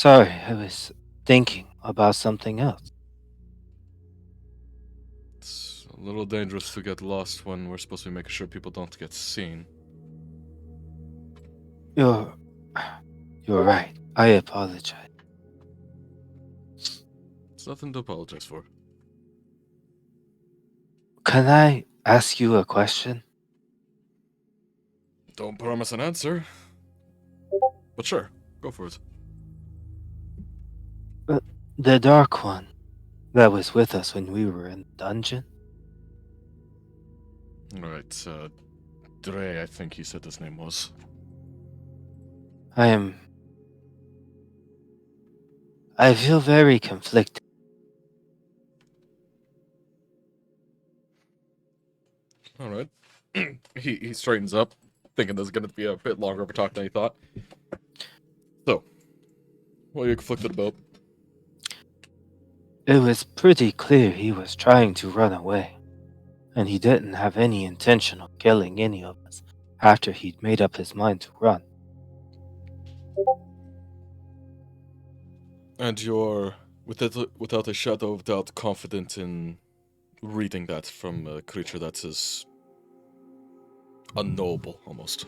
Sorry, I was thinking about something else. It's a little dangerous to get lost when we're supposed to be making sure people don't get seen. You're you're right. I apologize. It's nothing to apologize for. Can I ask you a question? Don't promise an answer, but sure, go for it. Uh, the dark one that was with us when we were in the dungeon? Alright, Dre, I think he said his name was. I am I feel very conflicted. Alright. he straightens up, thinking this is gonna be a bit longer of a talk than he thought. So, what are you conflicted about? It was pretty clear he was trying to run away, and he didn't have any intention of killing any of us after he'd made up his mind to run. And you're, without a shadow of doubt, confident in reading that from a creature that is unknowable, almost.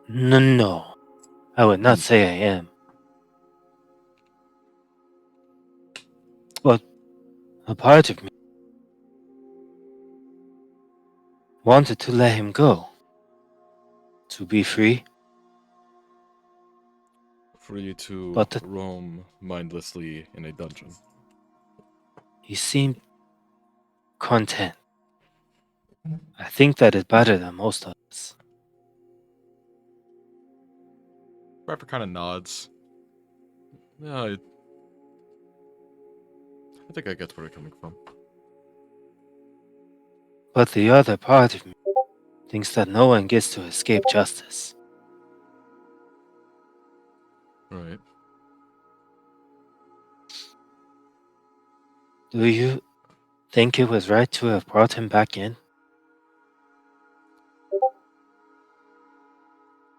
No, I would not Hmm. say I am. But a part of me wanted to let him go, to be free, Free to but roam mindlessly in a dungeon. he seemed content. I think that is better than most of us. Rapper kind of nods. Yeah, I think I get where you're coming from. But the other part of me thinks that no one gets to escape justice. Right. Do you think it was right to have brought him back in?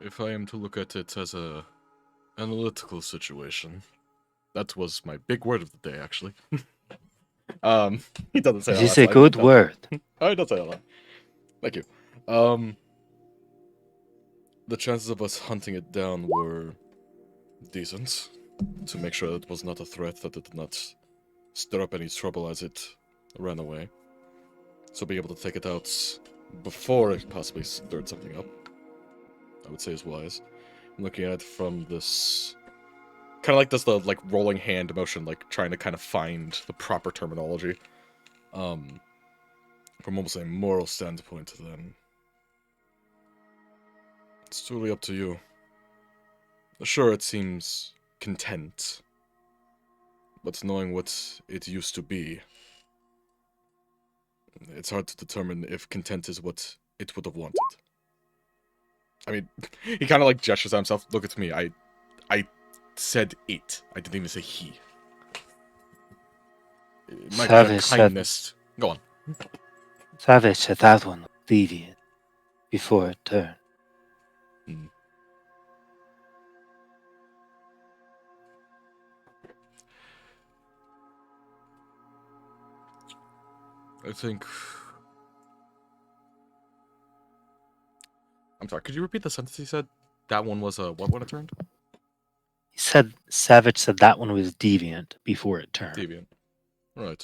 If I am to look at it as a analytical situation, that was my big word of the day, actually. um, he doesn't say It that is last a line, but he good does. word. Oh, he does say that line. Thank you. The chances of us hunting it down were decent, to make sure it was not a threat, that it did not stir up any trouble as it ran away. So being able to take it out before it possibly stirred something up, I would say is wise. I'm looking at it from this kind of like this, the like rolling hand motion, like trying to kind of find the proper terminology. Um, from almost a moral standpoint, then it's totally up to you. Sure, it seems content, but knowing what it used to be, it's hard to determine if content is what it would have wanted. I mean, he kind of like gestures at himself. Look at me. I said it. I didn't even say he. It might be a Savage said, kindness. Go on. Savage said that one was deviant before it turned. Hmm. I think. I'm sorry. Could you repeat the sentence he said? That one was a what when it turned? He said Savage said that one was deviant before it turned. Deviant. Right.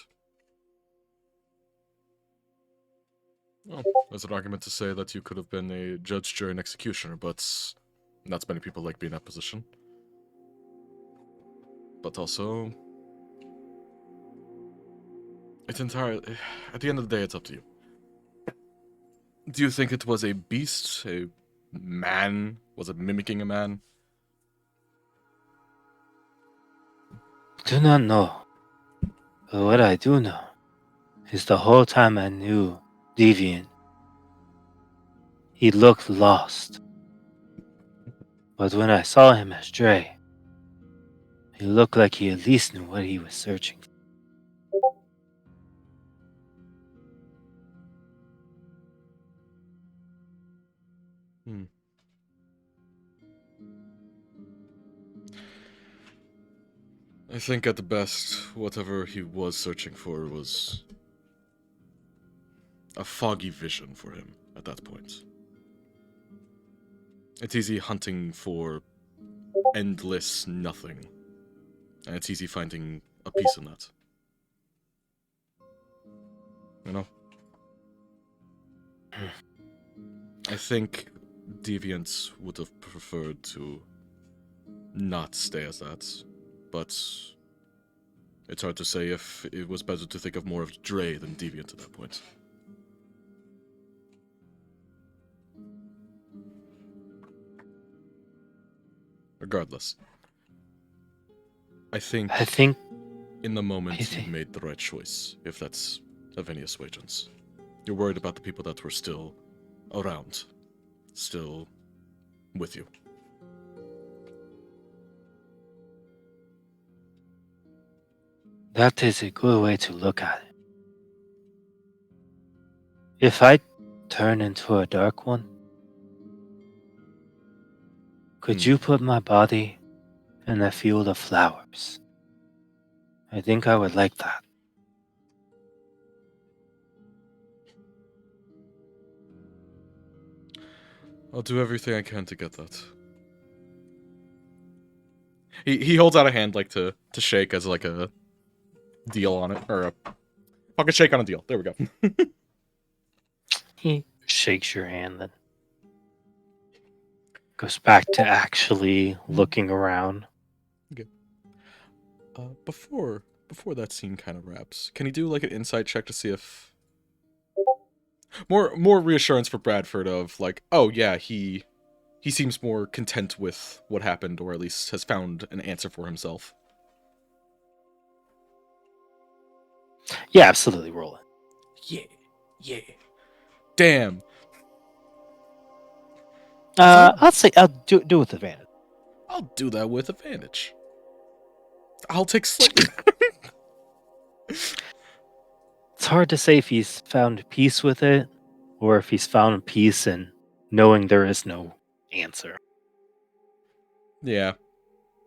Well, there's an argument to say that you could have been a judge, jury, and executioner, but not many people like being in that position. But also, it's entirely. At the end of the day, it's up to you. Do you think it was a beast, a man? Was it mimicking a man? Do not know. But what I do know is the whole time I knew Deviant, he looked lost. But when I saw him as Dre, he looked like he at least knew what he was searching for. Hmm. I think at the best, whatever he was searching for was a foggy vision for him at that point. It's easy hunting for endless nothing, and it's easy finding a peace in that. You know? I think Deviants would have preferred to not stay as that, but it's hard to say if it was better to think of more of Dre than Deviant at that point. Regardless, I think in the moment you made the right choice, if that's of any assuagence. You're worried about the people that were still around, still with you. That is a good way to look at it. If I turn into a dark one, could you put my body in a field of flowers? I think I would like that. I'll do everything I can to get that. He holds out a hand like to shake as like a deal on it, or a fucking shake on a deal. There we go. He shakes your hand, then goes back to actually looking around. Okay. Before that scene kind of wraps, can you do like an insight check to see if more reassurance for Bradford of like, oh yeah, he seems more content with what happened, or at least has found an answer for himself. Yeah, absolutely, roll it. Yeah. Damn. I'll say I'll do with advantage. I'll do that with advantage. I'll take slightly. It's hard to say if he's found peace with it, or if he's found peace in knowing there is no answer. Yeah.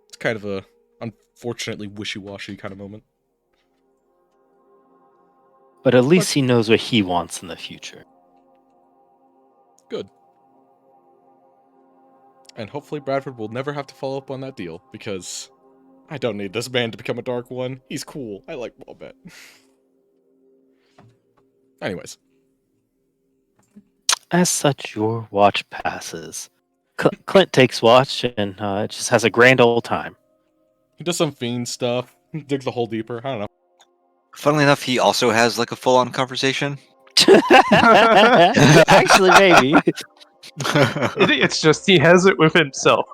It's kind of a unfortunately wishy-washy kind of moment. But at least he knows what he wants in the future. Good. And hopefully Bradford will never have to follow up on that deal, because I don't need this man to become a Dark One. He's cool. I like Wombat. Anyways. As such, your watch passes. Clint takes watch and just has a grand old time. He does some fiend stuff, digs a hole deeper. I don't know. Funnily enough, he also has like a full-on conversation. Actually, maybe. It's just he has it with himself.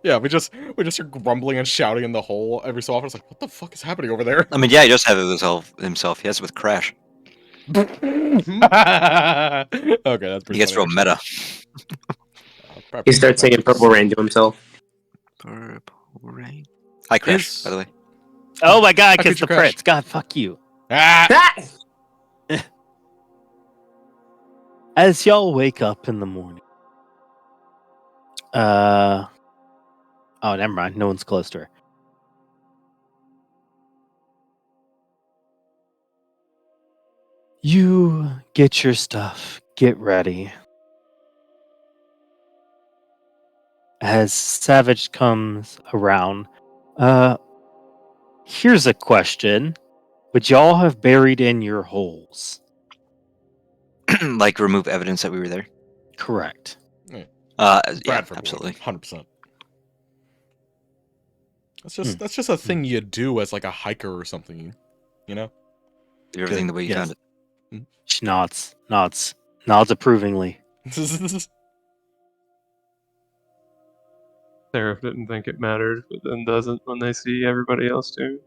Yeah, we just hear grumbling and shouting in the hole every so often. It's like, what the fuck is happening over there? I mean, yeah, he does have it with himself. He has it with Crash. Okay, that's pretty. He gets funny, real meta. He starts singing Purple Rain to himself. Purple Rain. Hi, Crash, by the way. Oh my god, How kiss could you the crash? prince. God, fuck you. Ah! As y'all wake up in the morning. Oh, never mind. No one's close to her. You get your stuff. Get ready. As Savage comes around, here's a question. Would y'all have buried in your holes? Like remove evidence that we were there. Correct. Yeah, Bradford absolutely. 100%. That's just a thing you do as like a hiker or something, you know? Do everything the way you found it. She nods approvingly. Seraph didn't think it mattered, but then doesn't when they see everybody else do.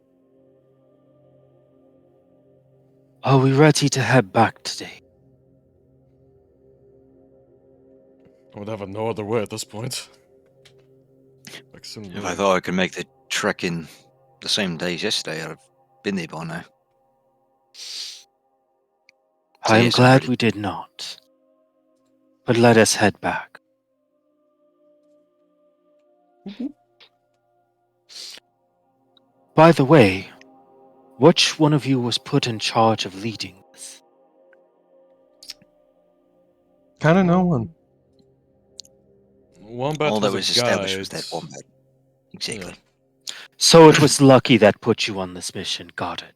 Are we ready to head back today? I would have it no other way at this point. Like, If I thought I could make the trek in the same day as yesterday, I'd have been there by now. I'm yes, I'm glad ready. we did not. But let us head back. By the way, which one of you was put in charge of leading this? Kind of no one. Wombat All that was a was established was guide. that Wombat. Exactly. So it was Lucky that put you on this mission. Got it.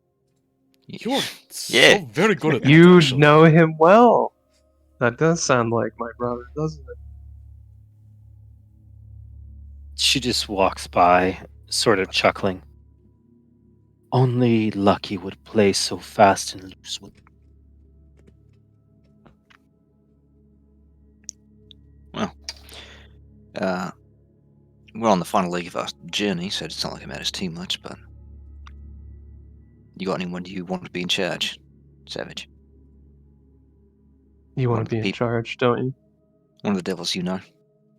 You're Yeah. so very good at that, You actually. know him well. That does sound like my brother, doesn't it? She just walks by, sort of chuckling. Only Lucky would play so fast and loose with it. We're on the final leg of our journey, so it's not like it matters too much, but... You got anyone you want to be in charge, Savage? You One want of to the be in peop- charge, don't you? One of the devils you know.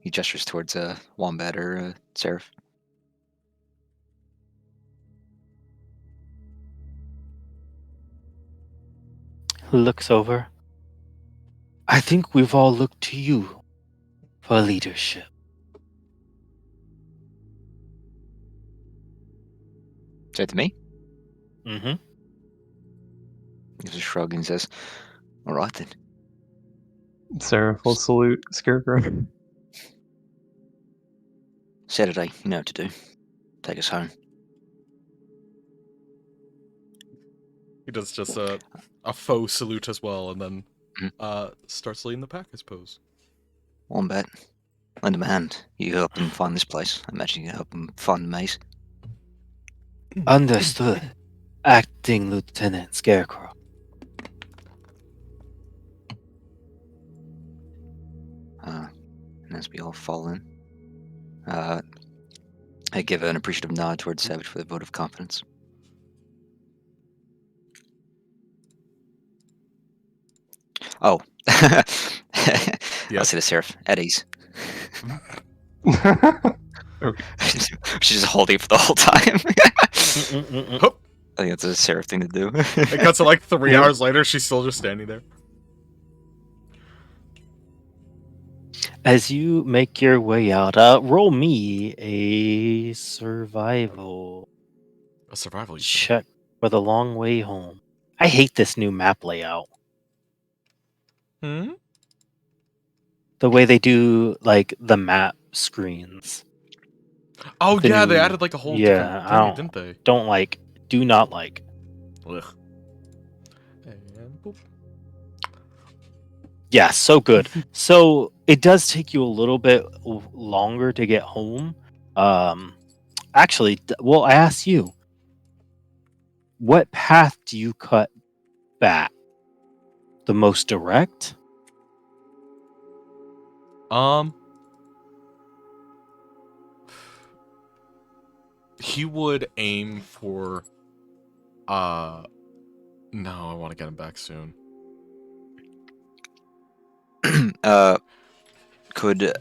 He gestures towards Wombat or Seraph. Looks over. I think we've all looked to you for leadership. Say it to me? Mm-hmm. He gives a shrug and says, Alright then. Seraph will salute Scarecrow. Saturday, you know what to do. Take us home. He does just a faux salute as well, and then starts leading the pack, I suppose. Wombat, lend him a hand. You help him find this place. I imagine you can help him find the maze. Understood. Acting Lieutenant Scarecrow. And as we all fall in, I give an appreciative nod towards Savage for the vote of confidence. Oh. I'll say the Seraph. At ease. Okay. She's just holding it for the whole time. Hup. I think that's a Seraph thing to do. It cuts to like 3 Yeah. hours later, she's still just standing there. As you make your way out, roll me a survival A survival, you said. check for the long way home. I hate this new map layout. Hmm? The way they do like the map screens. Oh, The yeah, they new- added like a whole yeah, different I thing, don't- didn't they? Do not like. Ugh. And boop. Yeah, so good. So it does take you a little bit longer to get home. Actually, well, I asked you, what path do you cut back? The most direct? He would aim for no, I want to get him back soon. Could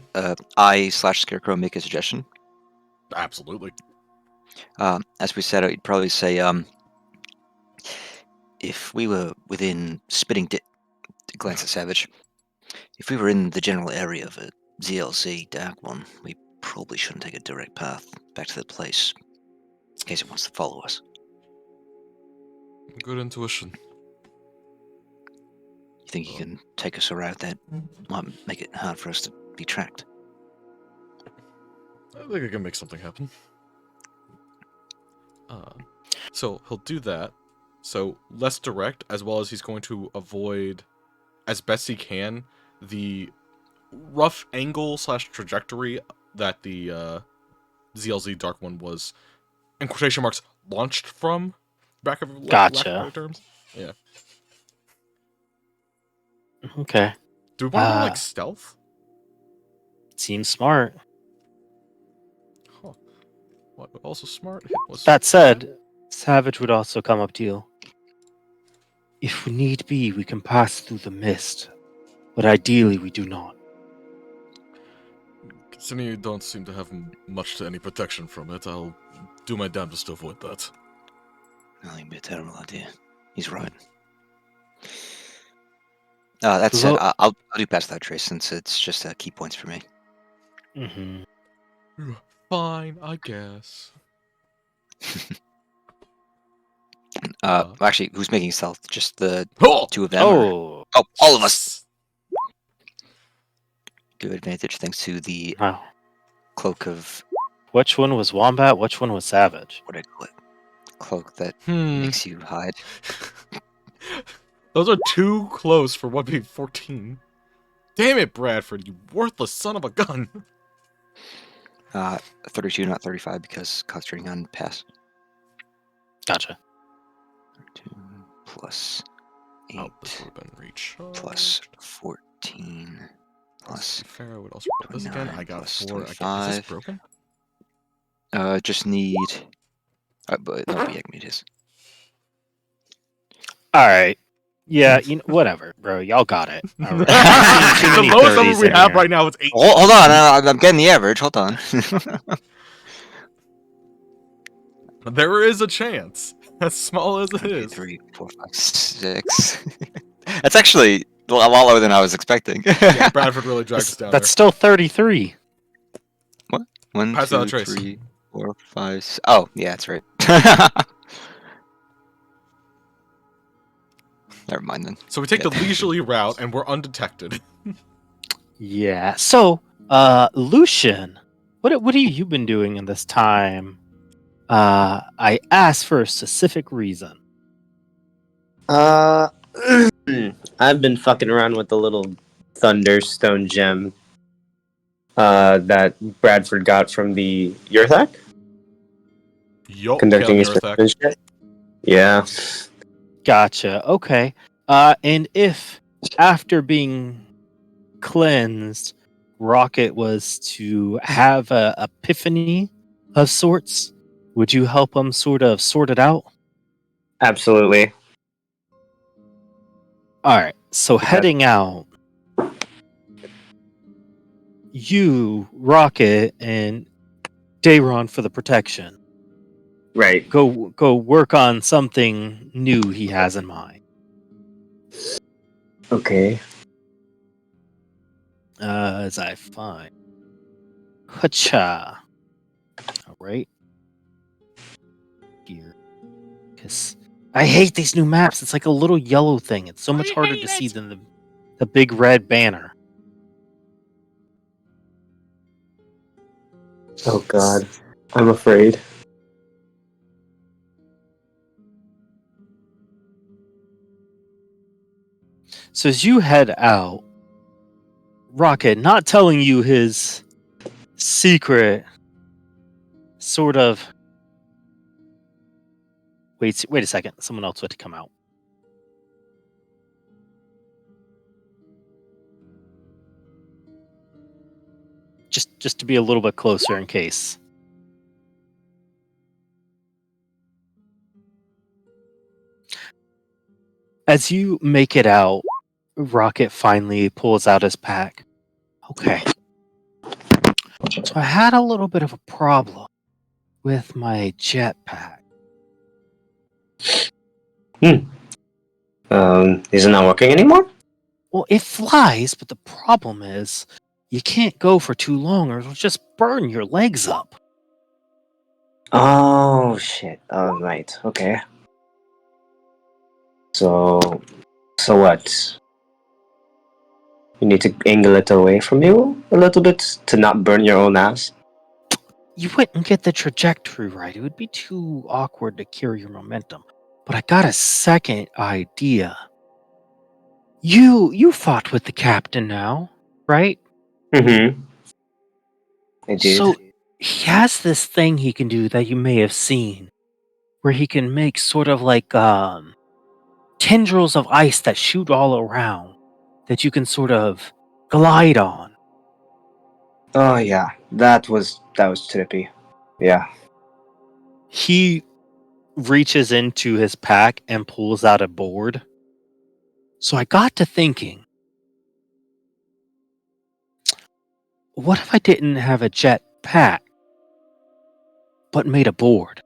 I/Scarecrow make a suggestion? Absolutely. As we said, I'd probably say, if we were within glance at Savage, if we were in the general area of a ZLC Dark One, we probably shouldn't take a direct path back to the place, in case it wants to follow us. Good intuition. You think you can take us a route that might make it hard for us to be tracked? I think I can make something happen. So he'll do that. So less direct, as well as he's going to avoid, as best he can, the rough angle / trajectory that the ZLZ Dark One was, in quotation marks, launched from. Back of lack of Gotcha. better terms. Yeah. Okay. Do we want to go like stealth? Seems smart. Huh. What? Also smart. That said, Savage would also come up to you. If need be, we can pass through the mist, but ideally we do not. Considering you don't seem to have much to any protection from it, I'll do my damnedest to avoid that. I think it'd be a terrible idea. He's right. That said, Well- I'll do past that trace since it's just key points for me. Mm-hmm. Fine, I guess. Actually, who's making stealth? Just the Oh! two of them? Oh, Oh, all of us! Good advantage thanks to the wow. cloak of... Which one was Wombat? Which one was Savage? What do I call it? Cloak that Hmm. makes you hide. Those are too close for 1v14. Damn it, Bradford, you worthless son of a gun! 32, not 35, because concentrating on pass. Gotcha. 2 plus 8 Oh, this would have been reach. plus 14 plus... To be fair, I would also put this again. I got plus 4. Is this 25. broken? Just need... but no, yeah, it is. All right. Yeah, whatever, bro. Y'all got it. All right. The many lowest number 30s we in have here. right now is 8. Hold on, I'm getting the average. Hold on. There is a chance, as small as it Okay, is. 3, 4, 5, 6. That's actually a lot lower than I was expecting. Yeah, Bradford really dragged us down That's still 33. What? 1, Pass out 2, Trace. 3, 4, 5. Oh, yeah, that's right. Never mind then. So we take Yeah. the leisurely route, and we're undetected. Yeah. So, Lucian, what have you been doing in this time? I asked for a specific reason. I've been fucking around with the little Thunderstone gem that Bradford got from the Yurthak, Yup, conducting killing his Earthak. mission shit. Yeah. Gotcha. Okay. And if after being cleansed, Rocket was to have a epiphany of sorts, would you help him sort of sort it out? Absolutely. All right. So Okay. heading out, you, Rocket, and Dayron for the protection. Right. Go work on something new he has in mind. Okay. As I find. Hacha. All right. Here. Because I hate these new maps. It's like a little yellow thing. It's so much harder to see than the big red banner. Oh god. I'm afraid. So as you head out, Rocket, not telling you his secret, sort of. Wait a second. Someone else had to come out. Just to be a little bit closer in case. As you make it out, Rocket finally pulls out his pack. Okay. So I had a little bit of a problem with my jetpack. Is it not working anymore? Well, it flies, but the problem is you can't go for too long or it'll just burn your legs up. Oh shit. Oh right. Okay. So what? You need to angle it away from you a little bit to not burn your own ass? You wouldn't get the trajectory right. It would be too awkward to carry your momentum. But I got a second idea. You fought with the captain now, right? Mm-hmm. I did. So he has this thing he can do that you may have seen, where he can make sort of like tendrils of ice that shoot all around that you can sort of glide on. Oh yeah. That was trippy. Yeah. He reaches into his pack and pulls out a board. So I got to thinking, what if I didn't have a jet pack, but made a board?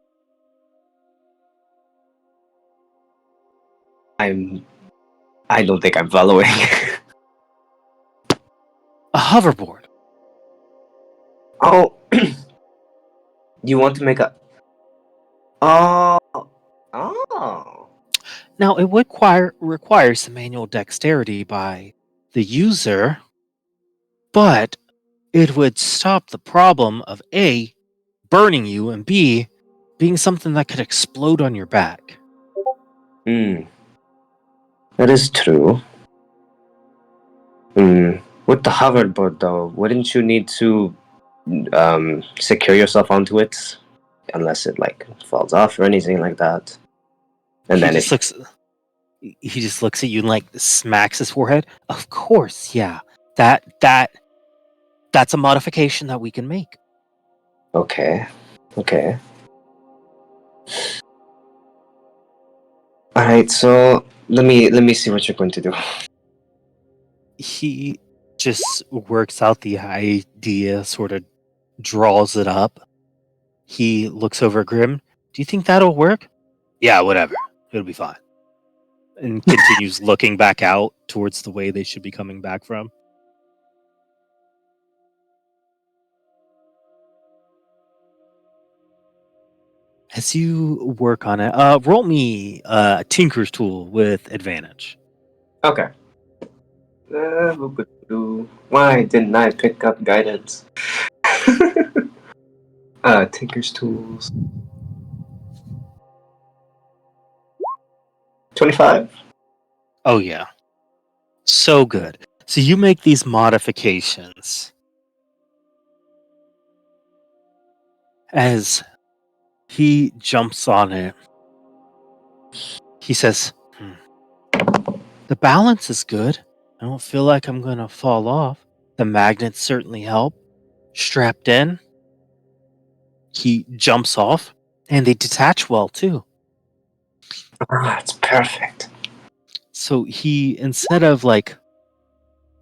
I don't think I'm following. A hoverboard. Oh, you want to make a? Oh, oh. Now, it would require some manual dexterity by the user, but it would stop the problem of A, burning you, and B, being something that could explode on your back. Hmm. That is true. With the hoverboard, though, wouldn't you need to secure yourself onto it, unless it like falls off or anything like that? And he then just if looks he just looks at you and like smacks his forehead. Of course, yeah. That's a modification that we can make. okay. All right, so let me see what you're going to do. He just works out the idea, sort of draws it up. He looks over at Grim. Do you think that'll work? Yeah, whatever. It'll be fine. And continues looking back out towards the way they should be coming back from. As you work on it, roll me Tinker's Tool with advantage. Okay. Why didn't I pick up guidance? Tinker's Tools. 25. Oh, yeah. So good. So you make these modifications. As he jumps on it, he says, the balance is good. I don't feel like I'm going to fall off. The magnets certainly help. Strapped in. He jumps off, and they detach well, too. Ah, it's perfect. So he, instead of like,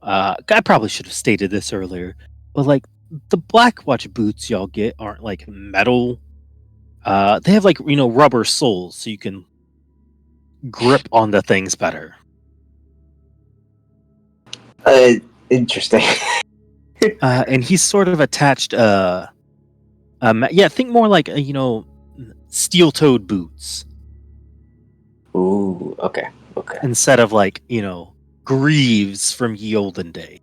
I probably should have stated this earlier, but like the Black Watch boots y'all get aren't like metal. They have like, rubber soles so you can grip onto things better. Interesting. And he's sort of attached, think more like, steel-toed boots Ooh, okay. instead of like, greaves from ye olden day.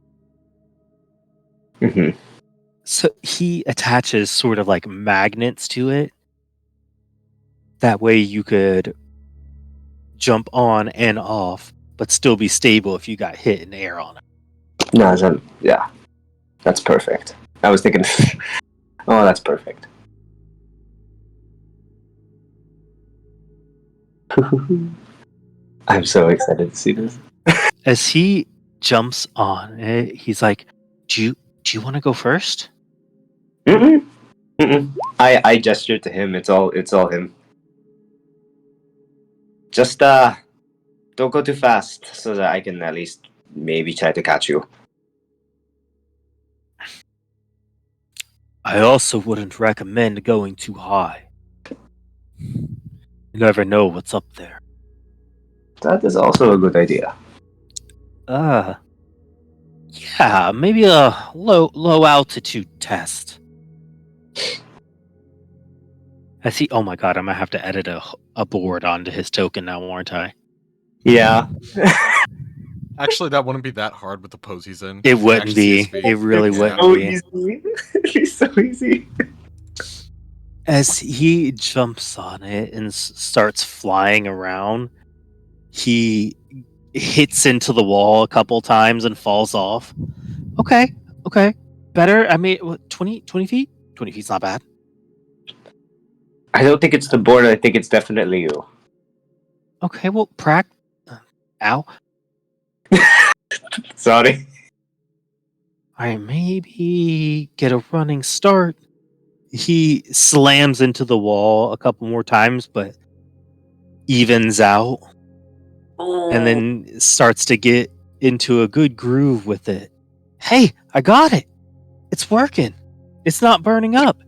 Mm-hmm. So he attaches sort of like magnets to it. That way you could jump on and off, but still be stable if you got hit in the air on it. No, yeah, that's perfect. I was thinking, oh, that's perfect. I'm so excited to see this. As he jumps on it, he's like, "Do you want to go first?" Mm-mm. Mm-mm. I gestured to him. It's all him. Just don't go too fast, so that I can at least maybe try to catch you. I also wouldn't recommend going too high. You never know what's up there. That is also a good idea. Yeah, maybe a low altitude test. I see. Oh my god, I'm gonna have to edit a board onto his token now, aren't I? Yeah. Actually, that wouldn't be that hard with the pose he's in. It You can wouldn't actually see his be. feet. It really It's wouldn't so be. easy. It's so easy. As he jumps on it and starts flying around, he hits into the wall a couple times and falls off. Okay. Better. I mean, 20 feet? 20 feet's not bad. I don't think it's the board. I think it's definitely you. Okay, well, ow. Sorry. I maybe get a running start. He slams into the wall a couple more times, but evens out. And then starts to get into a good groove with it. Hey, I got it. It's working. It's not burning up.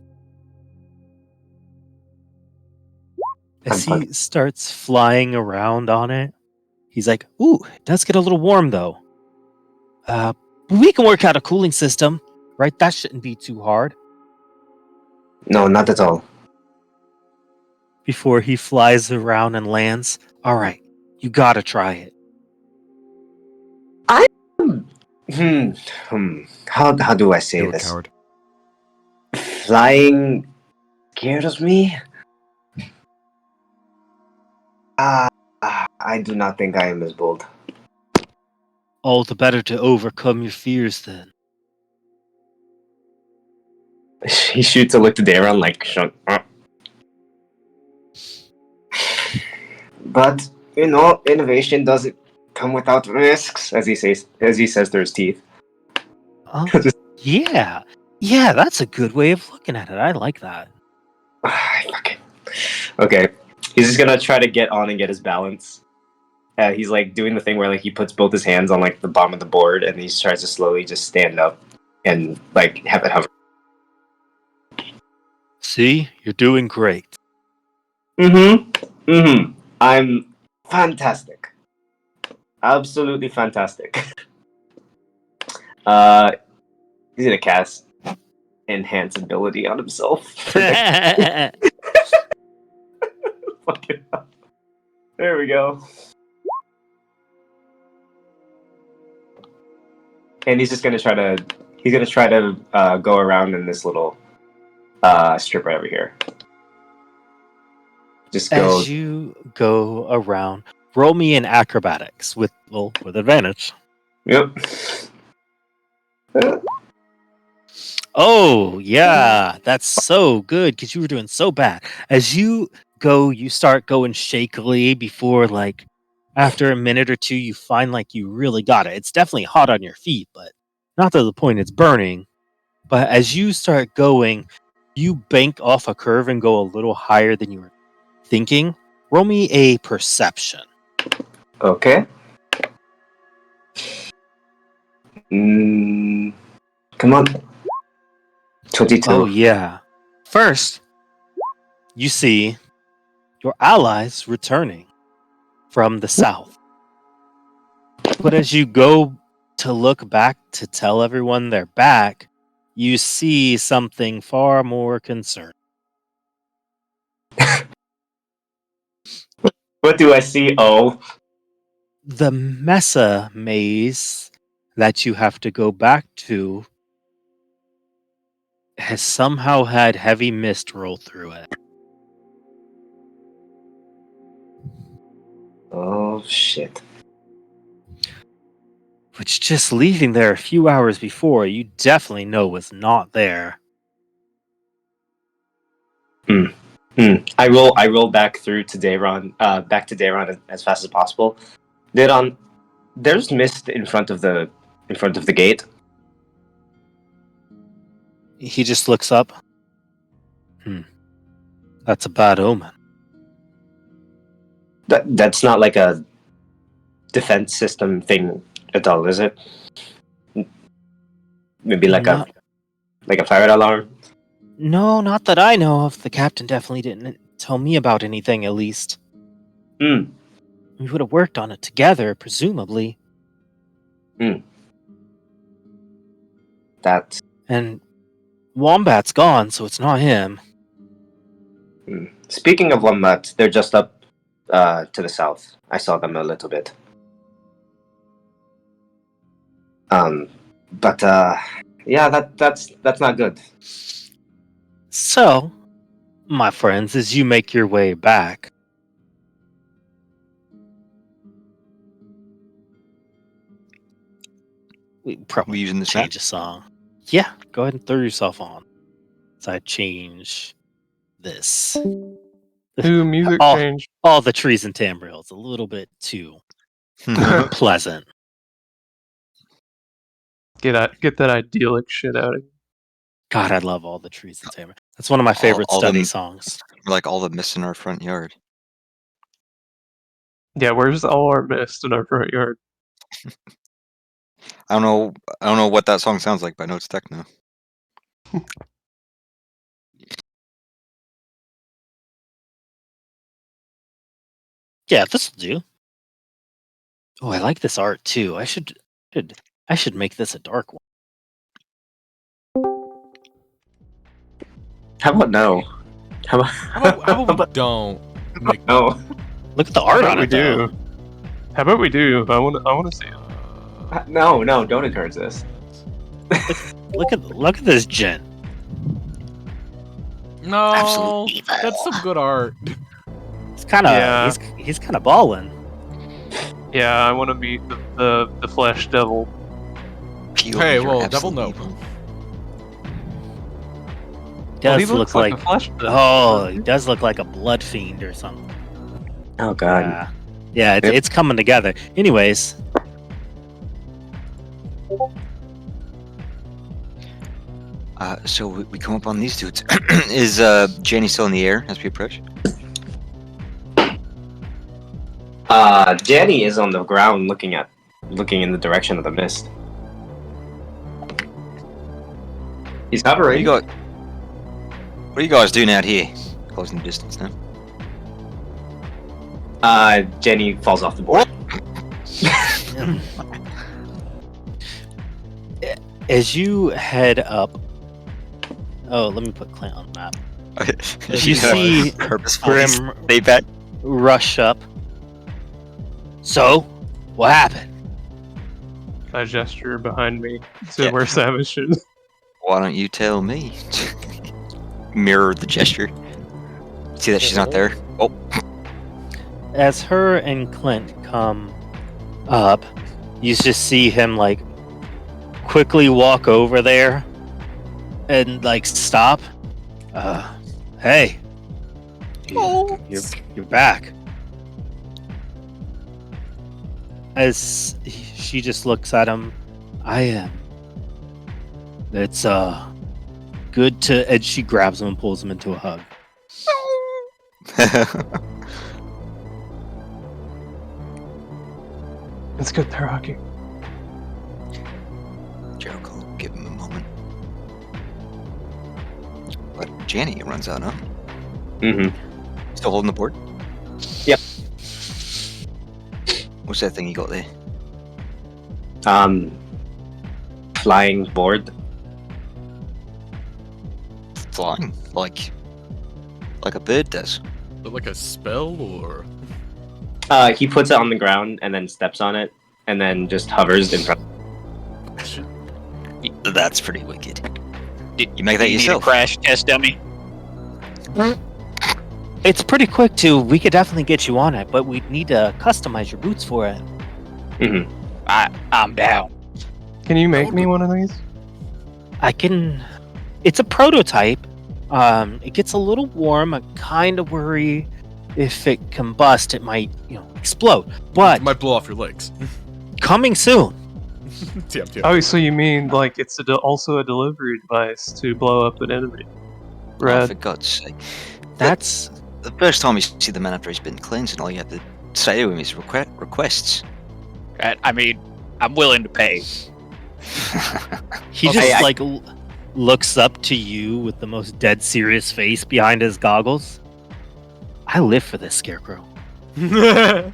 As he starts flying around on it, he's like, ooh, it does get a little warm though. We can work out a cooling system, right? That shouldn't be too hard. No, not at all. Before he flies around and lands, all right, You gotta try it. How do I say You're a this? coward. Flying scares me. I do not think I am as bold. All the better to overcome your fears then. He shoots a look to Daron like, shut up. But innovation doesn't come without risks, as he says through his teeth. Oh, yeah. Yeah, that's a good way of looking at it. I like that. Fucking. Okay, he's just gonna try to get on and get his balance. He's like doing the thing where like he puts both his hands on like the bottom of the board and he tries to slowly just stand up and like have it hover. See? You're doing great. I'm fantastic. Absolutely fantastic. He's gonna cast enhance ability on himself. Fucking hell. There we go. And he's gonna try to go around in this little strip right over here. Just go. As you go around, roll me in acrobatics with advantage. Yep. Oh, yeah. That's so good because you were doing so bad. As you go, you start going shakily before, like, after a minute or two, you find like you really got it. It's definitely hot on your feet, but not to the point it's burning. But as you start going, you bank off a curve and go a little higher than you were thinking. Roll me a perception. Okay. Come on. 22. Oh, yeah. First, you see your allies returning from the south. But as you go to look back to tell everyone they're back, you see something far more concerning. What do I see? Oh. The Mesa maze that you have to go back to has somehow had heavy mist roll through it. Oh, shit. Which just leaving there a few hours before, you definitely know was not there. I roll back through to Dayron, as fast as possible. Dayron, there's mist in front of the gate. He just looks up. That's a bad omen. That's not like a defense system thing at all, is it? Maybe like Not- a fire alarm. No, not that I know of. The captain definitely didn't tell me about anything, at least. Hmm. We would have worked on it together, presumably. That. And Wombat's gone, so it's not him. Speaking of Wombat, they're just up to the south. I saw them a little bit. But yeah, that's not good. So, my friends, as you make your way back, we probably We using this change a song. Yeah, go ahead and throw yourself on. So I change this. Ooh, music all, change. all the trees and timbrels a little bit too map? pleasant. Get that idyllic shit out of here. God, I love all the trees and timbrels. That's one of my favorite all study them- songs. Like all the mist in our front yard. Yeah, where's all our mist in our front yard? I don't know what that song sounds like, but I know it's techno. Yeah, this will do. Oh, I like this art too. I should make this a dark one. How about no? How about How about we don't make no? Look at the I art thought on we it, though. do. How about we do? I want to see it. No, don't encourage this. Look at this gent. No, Absolute evil. that's some good art. He's kind of Yeah. he's kind of balling. Yeah, I want to meet the flesh devil. Pure Hey, pure well, devil absolute no. evil. Well, he Does looks look like a flesh devil. oh, he does look like a blood fiend or something. Oh god. Yeah, Yep. it's coming together. Anyways, So we come up on these dudes. Is Jenny still in the air as we approach? Jenny is on the ground looking in the direction of the mist. He's What do hovering. you got? What are you guys doing out here? Closing the distance now. Jenny falls off the board. as you head up, oh, let me put Clint on the map. You see purposefully Grim stay back. rush up. So, what happened? I gesture behind me to Yeah. where Savage is. Why don't you tell me? Mirror the gesture. See that she's not there. Oh, As her and Clint come up, you just see him like quickly walk over there and like stop. Hey, you're back. As she just looks at him, I am. It's good to. And she grabs him and pulls him into a hug. It's good they're hugging. Jericho, give him a moment. But Jenny runs out, huh? Mm-hmm. Still holding the board? Yep. What's that thing you got there? Flying board. Flying, like a bird does. Is it like a spell or? He puts it on the ground and then steps on it, and then just hovers in front. That's pretty wicked. Did You make that you need a yourself? crash test dummy? It's pretty quick too. We could definitely get you on it, but we'd need to customize your boots for it. Mm-hmm. I'm down. Can you make me one of these? I can. It's a prototype. It gets a little warm. I kind of worry if it combusts, it might, explode. But It might blow off your legs. coming soon. TM. Oh, so you mean like it's also a delivery device to blow up an enemy? Oh, for Red. God's sake. That's The first time you see the man after he's been cleansed, and all you have to say to him is requests. I mean, I'm willing to pay. he Okay, just I- like looks up to you with the most dead serious face behind his goggles. I live for this, Scarecrow. This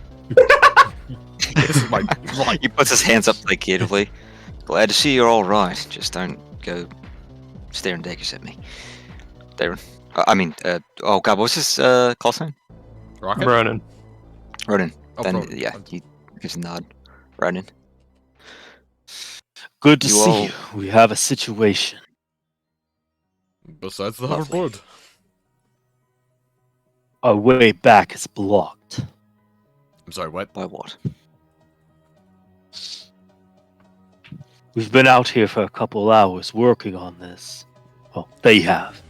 is my life. He puts his hands up placatively. Glad to see you're all right. Just don't go staring daggers at me. Darren. Oh god, what's his call sign? Rocket? Ronan. Ronan. Oh, Then, bro. yeah, he gives a nod. Ronan. Good to You see all- you. We have a situation. Besides the Lovely. hoverboard. Our way back is blocked. I'm sorry, what? By what? We've been out here for a couple hours working on this. Well, they have.